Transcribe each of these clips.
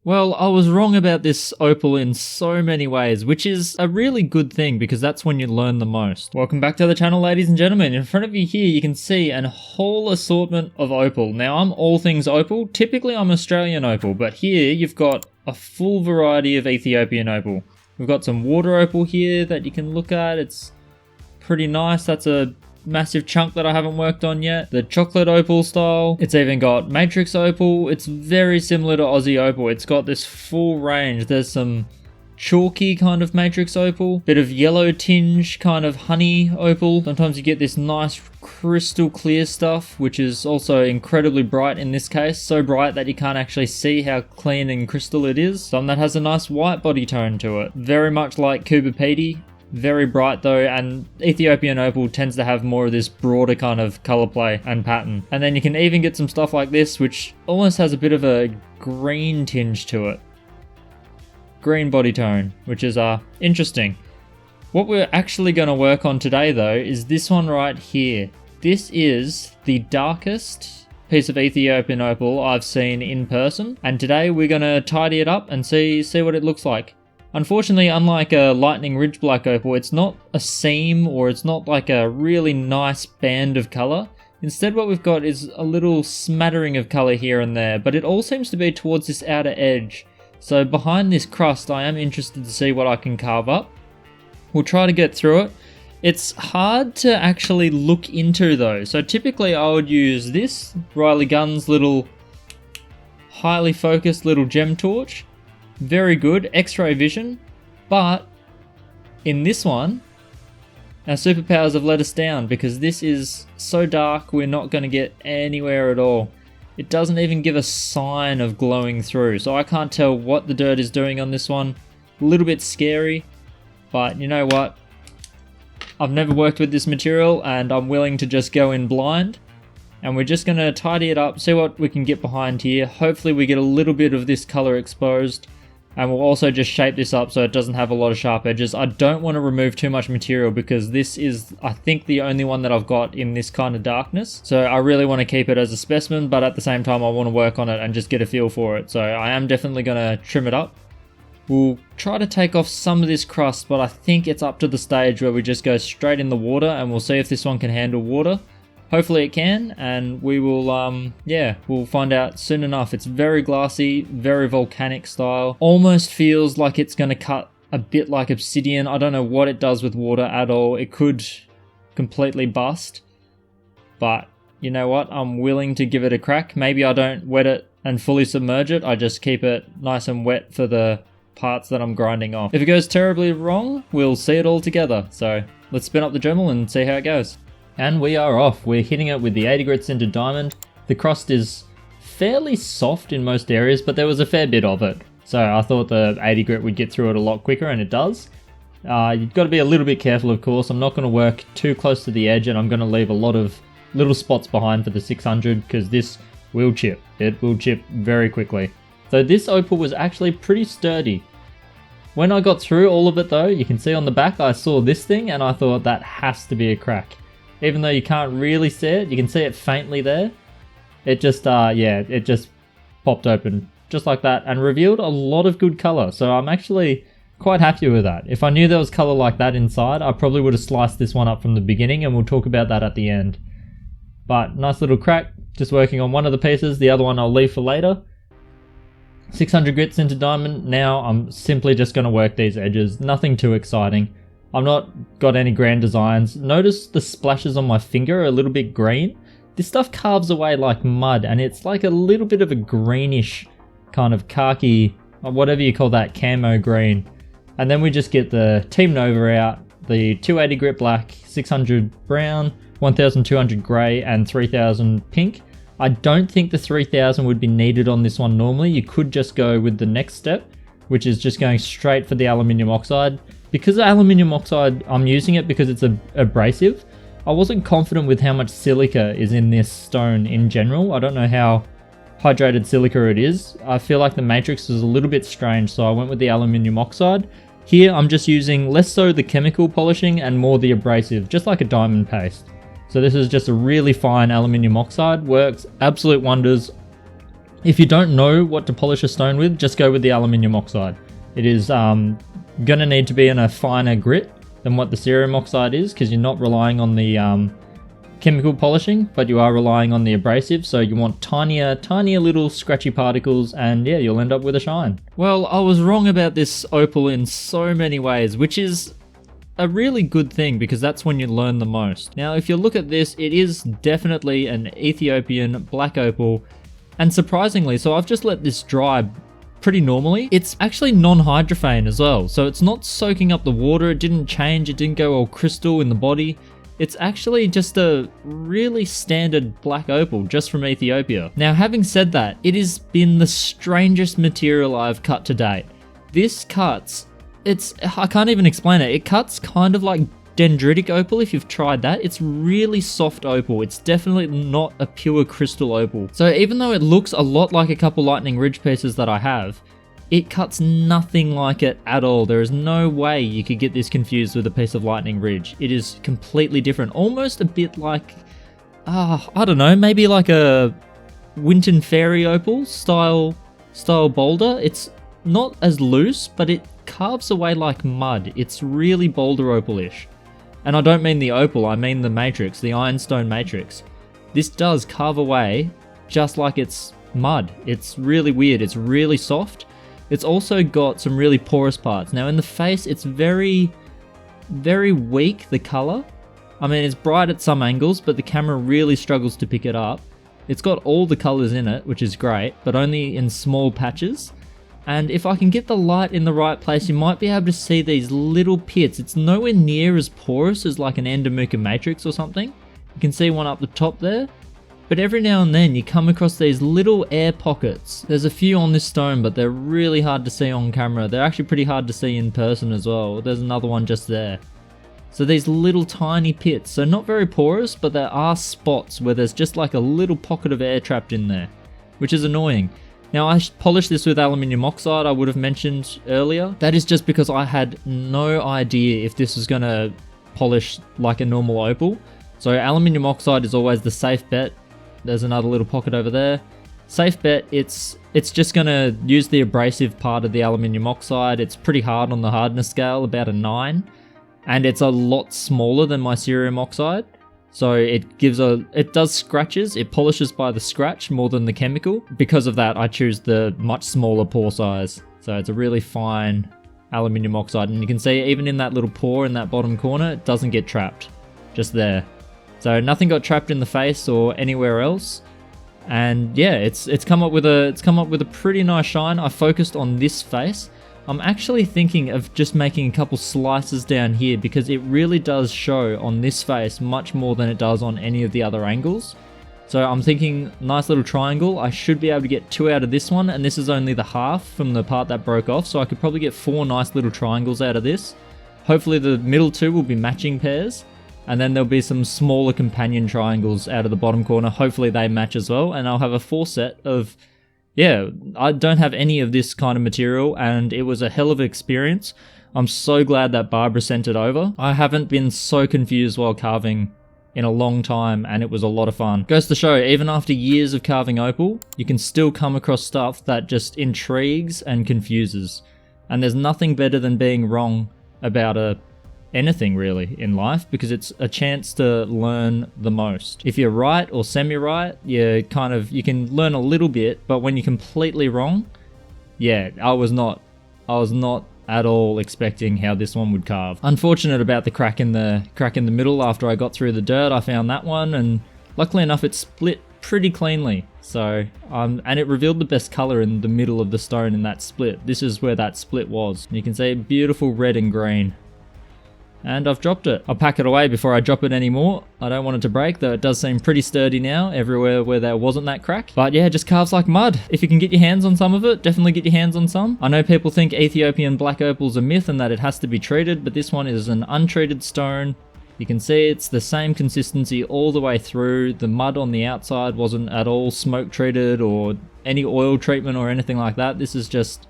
Well, I was wrong about this opal in so many ways, which is a really good thing because that's when you learn the most. Welcome back to the channel, ladies and gentlemen. In front of you here, you can see a whole assortment of opal. Now, I'm all things opal. Typically, I'm Australian opal, but here you've got a full variety of Ethiopian opal. We've got some water opal here that you can look at. It's pretty nice. That's a massive chunk that I haven't worked on yet. The chocolate opal style. It's even got matrix opal. It's very similar to Aussie opal. It's got this full range. There's some chalky kind of matrix opal, bit of yellow tinge kind of honey opal. Sometimes you get this nice crystal clear stuff, which is also incredibly bright in this case. So bright that you can't actually see how clean and crystal it is. Some that has a nice white body tone to it. Very much like Kubapedi. Very bright though, and Ethiopian opal tends to have more of this broader kind of color play and pattern. And then you can even get some stuff like this, which almost has a bit of a green tinge to it. Green body tone, which is interesting. What we're actually going to work on today though is this one right here. This is the darkest piece of Ethiopian opal I've seen in person, and today we're going to tidy it up and see what it looks like. Unfortunately, unlike a lightning ridge black opal, it's not a seam or it's not like a really nice band of colour. Instead, what we've got is a little smattering of colour here and there, but it all seems to be towards this outer edge. So behind this crust, I am interested to see what I can carve up. We'll try to get through it. It's hard to actually look into though. So typically I would use this Riley Gunn's little highly focused little gem torch. Very good, X-ray vision, but in this one, our superpowers have let us down because this is so dark we're not going to get anywhere at all. It doesn't even give a sign of glowing through, so I can't tell what the dirt is doing on this one. A little bit scary, but you know what? I've never worked with this material and I'm willing to just go in blind. And we're just going to tidy it up, see what we can get behind here. Hopefully we get a little bit of this color exposed. And we'll also just shape this up so it doesn't have a lot of sharp edges. I don't want to remove too much material because this is, I think, the only one that I've got in this kind of darkness. So I really want to keep it as a specimen, but at the same time I want to work on it and just get a feel for it. So I am definitely going to trim it up. We'll try to take off some of this crust, but I think it's up to the stage where we just go straight in the water and we'll see if this one can handle water. Hopefully it can, and we will, we'll find out soon enough. It's very glassy, very volcanic style. Almost feels like it's going to cut a bit like obsidian. I don't know what it does with water at all. It could completely bust, but you know what? I'm willing to give it a crack. Maybe I don't wet it and fully submerge it. I just keep it nice and wet for the parts that I'm grinding off. If it goes terribly wrong, we'll see it all together. So let's spin up the Dremel and see how it goes. And we are off. We're hitting it with the 80 grit sintered diamond. The crust is fairly soft in most areas, but there was a fair bit of it. So I thought the 80 grit would get through it a lot quicker, and it does. You've got to be a little bit careful, of course. I'm not going to work too close to the edge, and I'm going to leave a lot of little spots behind for the 600 because this will chip. It will chip very quickly. So this opal was actually pretty sturdy. When I got through all of it though, you can see on the back I saw this thing and I thought that has to be a crack. Even though you can't really see it, you can see it faintly there. It just, it just popped open just like that and revealed a lot of good color. So I'm actually quite happy with that. If I knew there was color like that inside, I probably would have sliced this one up from the beginning, and we'll talk about that at the end. But nice little crack, just working on one of the pieces. The other one I'll leave for later. 600 grit sintered diamond. Now I'm simply just going to work these edges. Nothing too exciting. I've not got any grand designs. Notice the splashes on my finger are a little bit green. This stuff carves away like mud, and it's like a little bit of a greenish kind of khaki, or whatever you call that, camo green. And then we just get the Team Nova out, the 280 grit black, 600 brown, 1200 grey, and 3000 pink. I don't think the 3000 would be needed on this one normally. You could just go with the next step, which is just going straight for the aluminium oxide. Because of aluminium oxide, I'm using it because it's abrasive. I wasn't confident with how much silica is in this stone in general. I don't know how hydrated silica it is. I feel like the matrix is a little bit strange, so I went with the aluminium oxide. Here I'm just using less so the chemical polishing and more the abrasive, just like a diamond paste. So this is just a really fine aluminium oxide, works absolute wonders If you don't know what to polish a stone with, just go with the aluminium oxide. It is gonna need to be in a finer grit than what the cerium oxide is, because you're not relying on the chemical polishing, but you are relying on the abrasive, so you want tinier little scratchy particles, and yeah, you'll end up with a shine. Well, I was wrong about this opal in so many ways, which is a really good thing because that's when you learn the most. Now, if you look at this, it is definitely an Ethiopian black opal, and surprisingly, so I've just let this dry pretty normally. It's actually non-hydrophane as well, so it's not soaking up the water, it didn't change, it didn't go all crystal in the body. It's actually just a really standard black opal just from Ethiopia. Now, having said that, it has been the strangest material I've cut to date. This cuts, I can't even explain it. It cuts kind of like dendritic opal if you've tried that. It's really soft opal. It's definitely not a pure crystal opal. So even though it looks a lot like a couple lightning ridge pieces that I have, it cuts nothing like it at all. There is no way you could get this confused with a piece of lightning ridge. It is completely different. Almost a bit like, I don't know, maybe like a Winton Fairy opal style boulder. It's not as loose, but it carves away like mud. It's really boulder opal-ish. And I don't mean the opal, I mean the matrix, the ironstone matrix. This does carve away just like it's mud. It's really weird. It's really soft. It's also got some really porous parts. Now in the face, it's very, very weak, the color. I mean, it's bright at some angles, but the camera really struggles to pick it up. It's got all the colors in it, which is great, but only in small patches. And if I can get the light in the right place, you might be able to see these little pits. It's nowhere near as porous as like an Endomuka matrix or something. You can see one up the top there. But every now and then you come across these little air pockets. There's a few on this stone, but they're really hard to see on camera. They're actually pretty hard to see in person as well. There's another one just there. So these little tiny pits. So not very porous, but there are spots where there's just like a little pocket of air trapped in there, which is annoying. Now I polished this with aluminium oxide, I would have mentioned earlier. That is just because I had no idea if this was going to polish like a normal opal. So aluminium oxide is always the safe bet. There's another little pocket over there. Safe bet, it's just going to use the abrasive part of the aluminium oxide. It's pretty hard on the hardness scale, about a 9. And it's a lot smaller than my cerium oxide. So it does scratches, it polishes by the scratch more than the chemical. Because of that, I choose the much smaller pore size. So it's a really fine aluminium oxide. And you can see even in that little pore in that bottom corner, it doesn't get trapped. Just there. So nothing got trapped in the face or anywhere else. And yeah, it's come up with a pretty nice shine. I focused on this face. I'm actually thinking of just making a couple slices down here because it really does show on this face much more than it does on any of the other angles. So I'm thinking nice little triangle. I should be able to get 2 out of this one, and this is only the half from the part that broke off. So I could probably get 4 nice little triangles out of this. Hopefully the middle 2 will be matching pairs. And then there'll be some smaller companion triangles out of the bottom corner. Hopefully they match as well. And I'll have a 4 set of, yeah, I don't have any of this kind of material. And it was a hell of an experience. I'm so glad that Barbara sent it over. I haven't been so confused while carving in a long time. And it was a lot of fun. Goes to show, even after years of carving opal, you can still come across stuff that just intrigues and confuses. And there's nothing better than being wrong about anything really in life, because it's a chance to learn the most. If you're right or semi-right, you can learn a little bit, but when you're completely wrong, yeah, I was not at all expecting how this one would carve. Unfortunate about the crack in the middle. After I got through the dirt, I found that one, and luckily enough it split pretty cleanly. So and it revealed the best color in the middle of the stone in that split. This is where that split was. You can see beautiful red and green. And I've dropped it. I'll pack it away before I drop it anymore. I don't want it to break, though it does seem pretty sturdy now everywhere where there wasn't that crack. But yeah, it just carves like mud. If you can get your hands on some of it, definitely get your hands on some. I know people think Ethiopian black opal's a myth and that it has to be treated, but this one is an untreated stone. You can see it's the same consistency all the way through. The mud on the outside wasn't at all smoke treated or any oil treatment or anything like that. This is just,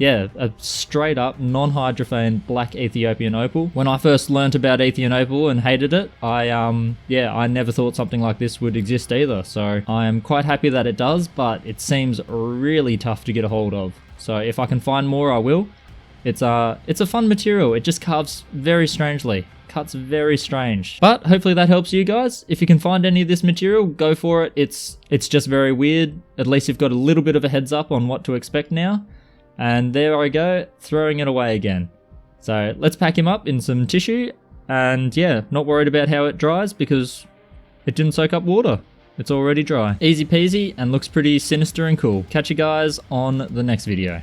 yeah, a straight up non-hydrophane black Ethiopian opal. When I first learnt about Ethiopian opal and hated it, I never thought something like this would exist either. So I am quite happy that it does, but it seems really tough to get a hold of. So if I can find more, I will. It's a fun material. It just carves very strangely. Cuts very strange. But hopefully that helps you guys. If you can find any of this material, go for it. It's just very weird. At least you've got a little bit of a heads up on what to expect now. And there I go, throwing it away again. So let's pack him up in some tissue. And yeah, not worried about how it dries because it didn't soak up water. It's already dry. Easy peasy and looks pretty sinister and cool. Catch you guys on the next video.